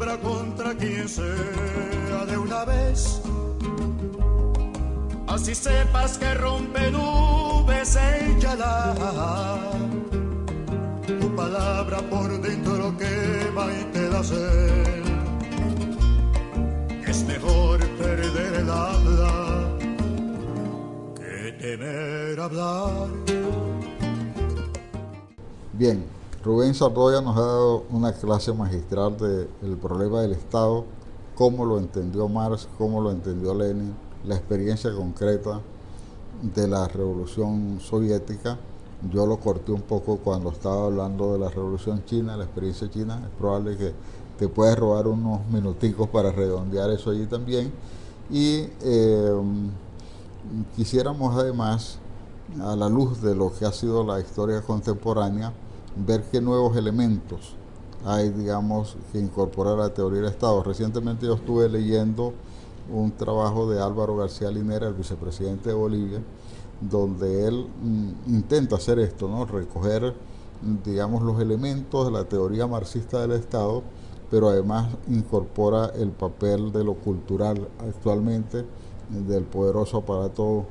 palabra contra quien sea de una vez. Así sepas que rompe nubes, échala. Tu palabra por dentro quema y te da sed. Es mejor perder el habla que temer hablar. Bien, Rubén Sardoya nos ha dado una clase magistral del problema del Estado, cómo lo entendió Marx, cómo lo entendió Lenin, la experiencia concreta de la Revolución Soviética. Yo lo corté un poco cuando estaba hablando de la Revolución China, la experiencia china. Es probable que te puedas robar unos minuticos para redondear eso allí también. Y quisiéramos además, a la luz de lo que ha sido la historia contemporánea, ver qué nuevos elementos hay, digamos, que incorporar a la teoría del Estado. Recientemente yo estuve leyendo un trabajo de Álvaro García Linera, el vicepresidente de Bolivia, donde él intenta hacer esto, ¿no? Recoger, digamos, los elementos de la teoría marxista del Estado, pero además incorpora el papel de lo cultural actualmente, del poderoso aparato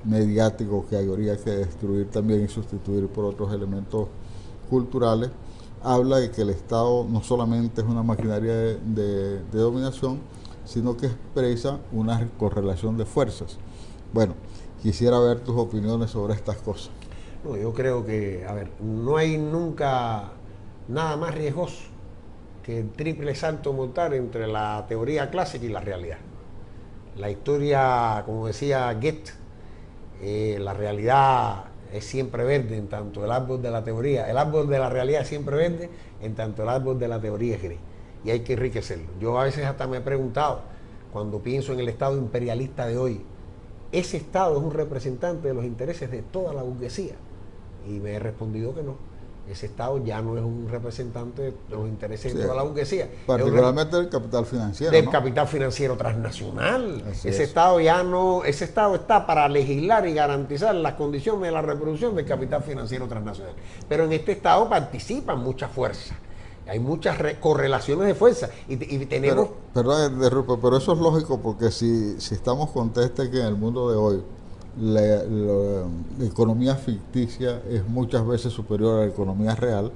mediático que habría que destruir también y sustituir por otros elementos culturales. Habla de que el Estado no solamente es una maquinaria de dominación, sino que expresa una correlación de fuerzas. Bueno, quisiera ver tus opiniones sobre estas cosas. No, yo creo que, a ver, no hay nunca nada más riesgoso que el triple salto mortal entre la teoría clásica y la realidad. La historia, como decía Goethe, la realidad es siempre verde en tanto el árbol de la teoría, el árbol de la realidad es siempre verde en tanto el árbol de la teoría es gris, y hay que enriquecerlo. Yo a veces hasta me he preguntado, cuando pienso en el Estado imperialista de hoy, ¿ese Estado es un representante de los intereses de toda la burguesía? Y me he respondido que no. Ese Estado ya no es un representante de los intereses de toda la burguesía. Particularmente del capital financiero. Del ¿no? capital financiero transnacional. Así ese es. Estado ya no, ese Estado está para legislar y garantizar las condiciones de la reproducción del capital financiero transnacional. Pero en este Estado participan muchas fuerzas. Hay muchas correlaciones de fuerza y tenemos... Pero eso es lógico, porque si estamos conscientes que en el mundo de hoy la economía ficticia es muchas veces superior a la economía real,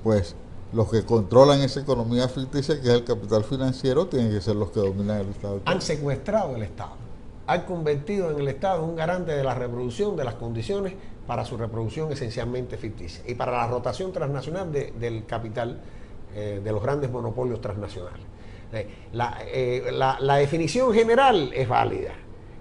pues los que controlan esa economía ficticia, que es el capital financiero, tienen que ser los que dominan el Estado. Han secuestrado el Estado, han convertido en el Estado un garante de la reproducción de las condiciones para su reproducción esencialmente ficticia y para la rotación transnacional del capital de los grandes monopolios transnacionales. La definición general es válida.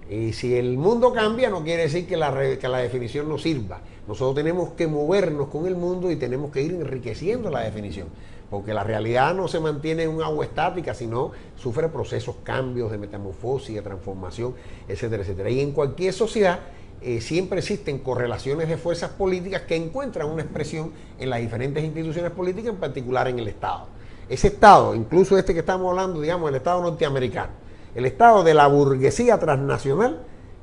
Y si el mundo cambia, no quiere decir que la definición no sirva. Nosotros tenemos que movernos con el mundo y tenemos que ir enriqueciendo la definición, porque la realidad no se mantiene en un agua estática, sino sufre procesos, cambios de metamorfosis, de transformación, etcétera, etcétera. Y en cualquier sociedad siempre existen correlaciones de fuerzas políticas que encuentran una expresión en las diferentes instituciones políticas, en particular en el Estado. Ese Estado, incluso este que estamos hablando, digamos, el Estado norteamericano, el Estado de la burguesía transnacional,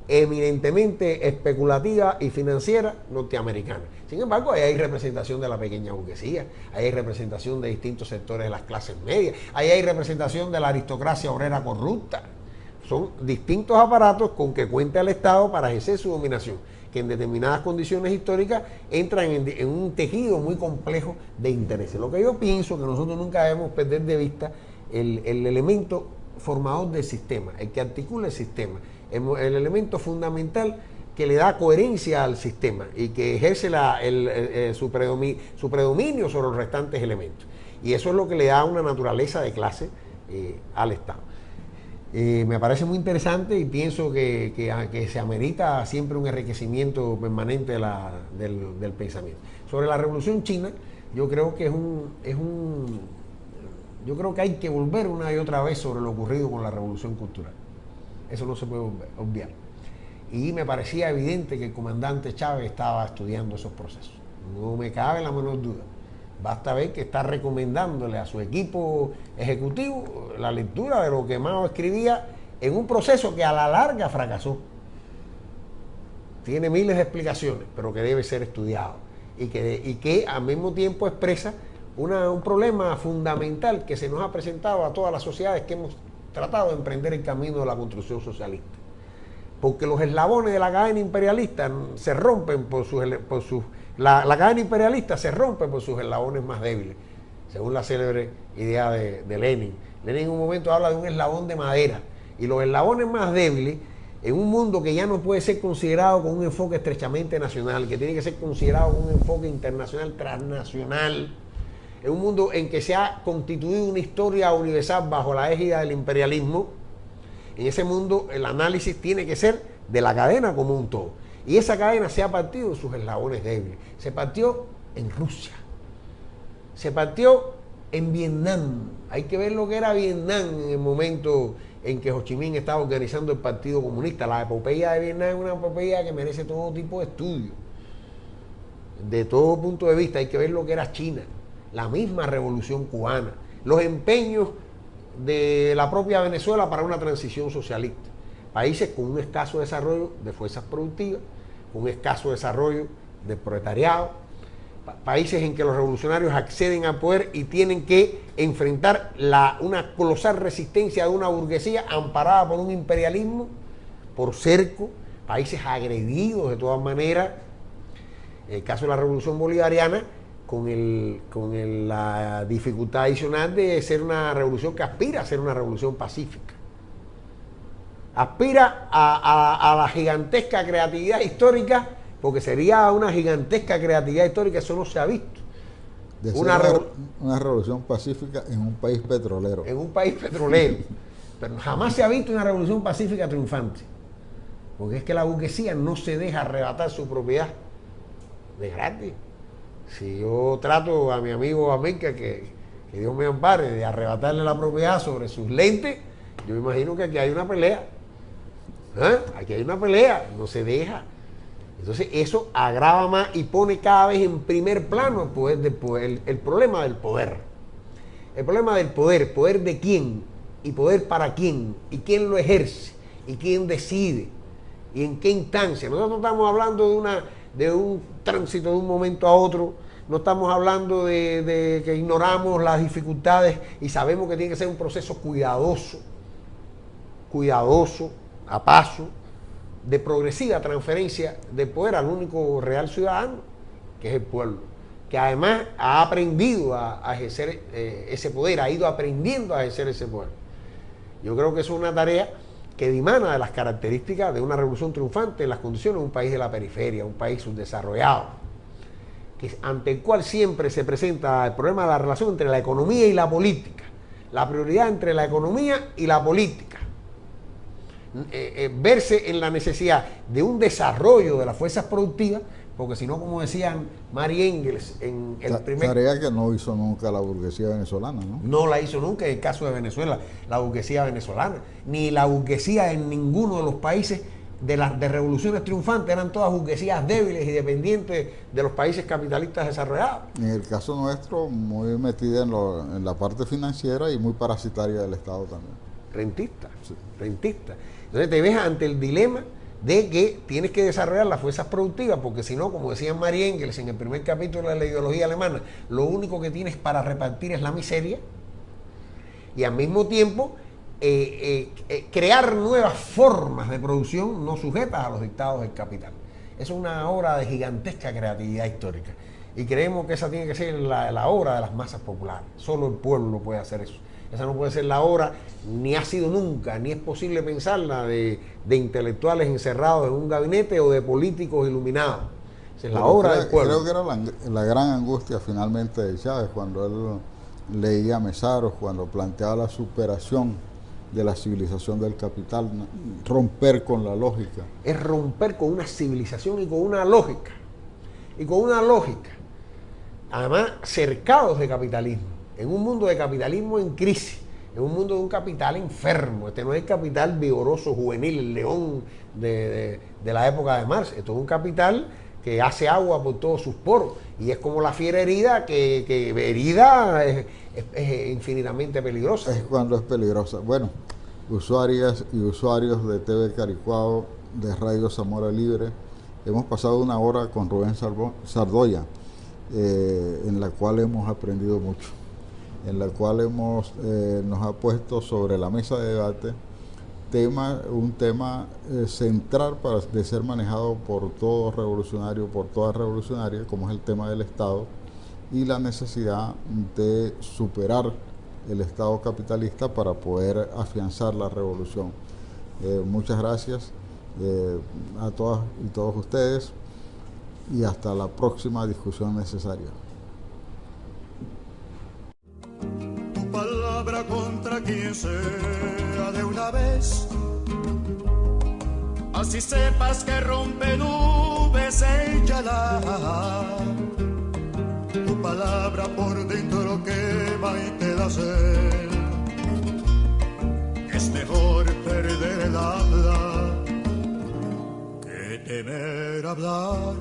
eminentemente especulativa y financiera norteamericana. Sin embargo, ahí hay representación de la pequeña burguesía, ahí hay representación de distintos sectores de las clases medias, ahí hay representación de la aristocracia obrera corrupta. Son distintos aparatos con que cuenta el Estado para ejercer su dominación, que en determinadas condiciones históricas entran en un tejido muy complejo de intereses. Lo que yo pienso que nosotros nunca debemos perder de vista el elemento formador del sistema, el que articula el sistema, el elemento fundamental que le da coherencia al sistema y que ejerce su predominio sobre los restantes elementos. Y eso es lo que le da una naturaleza de clase al Estado. Me parece muy interesante y pienso que se amerita siempre un enriquecimiento permanente del pensamiento. Sobre la Revolución China, yo creo que yo creo que hay que volver una y otra vez sobre lo ocurrido con la Revolución Cultural. Eso no se puede obviar. Y me parecía evidente que el comandante Chávez estaba estudiando esos procesos. No me cabe la menor duda. Basta ver que está recomendándole a su equipo ejecutivo la lectura de lo que Mao escribía en un proceso que a la larga fracasó. Tiene miles de explicaciones, pero que debe ser estudiado y que al mismo tiempo expresa un problema fundamental que se nos ha presentado a todas las sociedades que hemos tratado de emprender el camino de la construcción socialista. Porque los eslabones de la cadena imperialista se rompen la cadena imperialista se rompe por sus eslabones más débiles, según la célebre idea de Lenin. Lenin en un momento habla de un eslabón de madera, y los eslabones más débiles, en un mundo que ya no puede ser considerado con un enfoque estrechamente nacional, que tiene que ser considerado con un enfoque internacional, transnacional, en un mundo en que se ha constituido una historia universal bajo la égida del imperialismo, en ese mundo el análisis tiene que ser de la cadena como un todo. Y esa cadena se ha partido de sus eslabones débiles. Se partió en Rusia, se partió en Vietnam. Hay que ver lo que era Vietnam en el momento en que Ho Chi Minh estaba organizando el Partido Comunista. La epopeya de Vietnam es una epopeya que merece todo tipo de estudio, de todo punto de vista. Hay que ver lo que era China, la misma revolución cubana, los empeños de la propia Venezuela para una transición socialista. Países con un escaso desarrollo de fuerzas productivas, con un escaso desarrollo del proletariado, países en que los revolucionarios acceden al poder y tienen que enfrentar una colosal resistencia de una burguesía amparada por un imperialismo, por cerco, países agredidos de todas maneras. El caso de la revolución bolivariana, con la dificultad adicional de ser una revolución que aspira a ser una revolución pacífica. Aspira a la gigantesca creatividad histórica, porque sería una gigantesca creatividad histórica, eso no se ha visto. Una revolución pacífica en un país petrolero. En un país petrolero. Pero jamás se ha visto una revolución pacífica triunfante. Porque es que la burguesía no se deja arrebatar su propiedad de gratis. Si yo trato a mi amigo América, que Dios me ampare, de arrebatarle la propiedad sobre sus lentes, yo me imagino que aquí hay una pelea. Aquí hay una pelea, no se deja. Entonces eso agrava más y pone cada vez en primer plano el problema del poder. El problema del poder, poder de quién y poder para quién, y quién lo ejerce, y quién decide, y en qué instancia. Nosotros no estamos hablando de un tránsito de un momento a otro, no estamos hablando de que ignoramos las dificultades y sabemos que tiene que ser un proceso cuidadoso, a paso, de progresiva transferencia de poder al único real ciudadano, que es el pueblo, que además ha aprendido a ejercer ese poder, ha ido aprendiendo a ejercer ese poder. Yo creo que eso es una tarea que dimana de las características de una revolución triunfante en las condiciones de un país de la periferia, un país subdesarrollado, ante el cual siempre se presenta el problema de la relación entre la economía y la política, la prioridad entre la economía y la política. Verse en la necesidad de un desarrollo de las fuerzas productivas, porque si no, como decían Marx y Engels en el primer... Tarea que no hizo nunca la burguesía venezolana, ¿no? No la hizo nunca en el caso de Venezuela, la burguesía venezolana, ni la burguesía en ninguno de los países de revoluciones triunfantes, eran todas burguesías débiles y dependientes de los países capitalistas desarrollados. En el caso nuestro, muy metida en la parte financiera y muy parasitaria del Estado también. Rentista, sí. Rentista. Entonces te ves ante el dilema de que tienes que desarrollar las fuerzas productivas, porque si no, como decían Marx y Engels en el primer capítulo de la ideología alemana, lo único que tienes para repartir es la miseria, y al mismo tiempo crear nuevas formas de producción no sujetas a los dictados del capital. Eso es una obra de gigantesca creatividad histórica, y creemos que esa tiene que ser la obra de las masas populares. Solo el pueblo puede hacer eso. Esa no puede ser la obra, ni ha sido nunca, ni es posible pensarla de intelectuales encerrados en un gabinete o de políticos iluminados. Esa es la obra del pueblo. Creo que era la gran angustia finalmente de Chávez cuando él leía a Mesaros, cuando planteaba la superación de la civilización del capital, romper con la lógica. Es romper con una civilización y con una lógica. Y con una lógica. Además, cercados de capitalismo. En un mundo de capitalismo en crisis, en un mundo de un capital enfermo. Este no es el capital vigoroso, juvenil, el león de la época de Marx. Esto es un capital que hace agua por todos sus poros, y es como la fiera herida, que herida es infinitamente peligrosa. Es cuando es peligrosa. Bueno, usuarias y usuarios de TV Caricuao, de Radio Zamora Libre, hemos pasado una hora con Rubén Sardoya. en la cual hemos aprendido mucho, en la cual nos ha puesto sobre la mesa de debate un tema central de ser manejado por todo revolucionario, por toda revolucionaria, como es el tema del Estado y la necesidad de superar el Estado capitalista para poder afianzar la revolución. Muchas gracias a todas y todos ustedes y hasta la próxima discusión necesaria. Tu palabra contra quien sea de una vez, así sepas que rompe nubes, échala. Tu palabra por dentro quema y te da sed. Es mejor perder el habla que temer hablar.